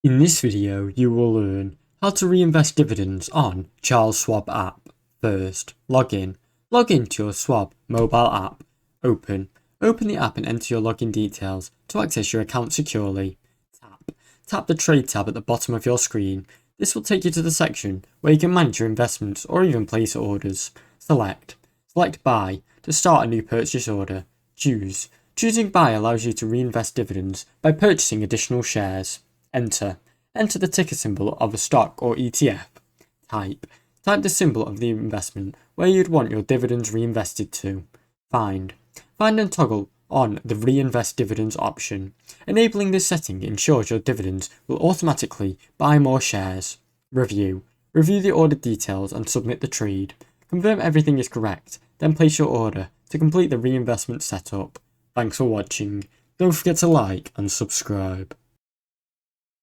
In this video, you will learn how to reinvest dividends on Charles Schwab app. First, log in. Log into your Schwab mobile app. Open the app and enter your login details to access your account securely. Tap the Trade tab at the bottom of your screen. This will take you to the section where you can manage your investments or even place orders. Select Buy to start a new purchase order. Choosing Buy allows you to reinvest dividends by purchasing additional shares. Enter the ticker symbol of a stock or ETF. Type the symbol of the investment where you'd want your dividends reinvested to. Find and toggle on the Reinvest Dividends option. Enabling this setting ensures your dividends will automatically buy more shares. Review the order details and submit the trade. Confirm everything is correct, then place your order to complete the reinvestment setup. Thanks for watching. Don't forget to like and subscribe.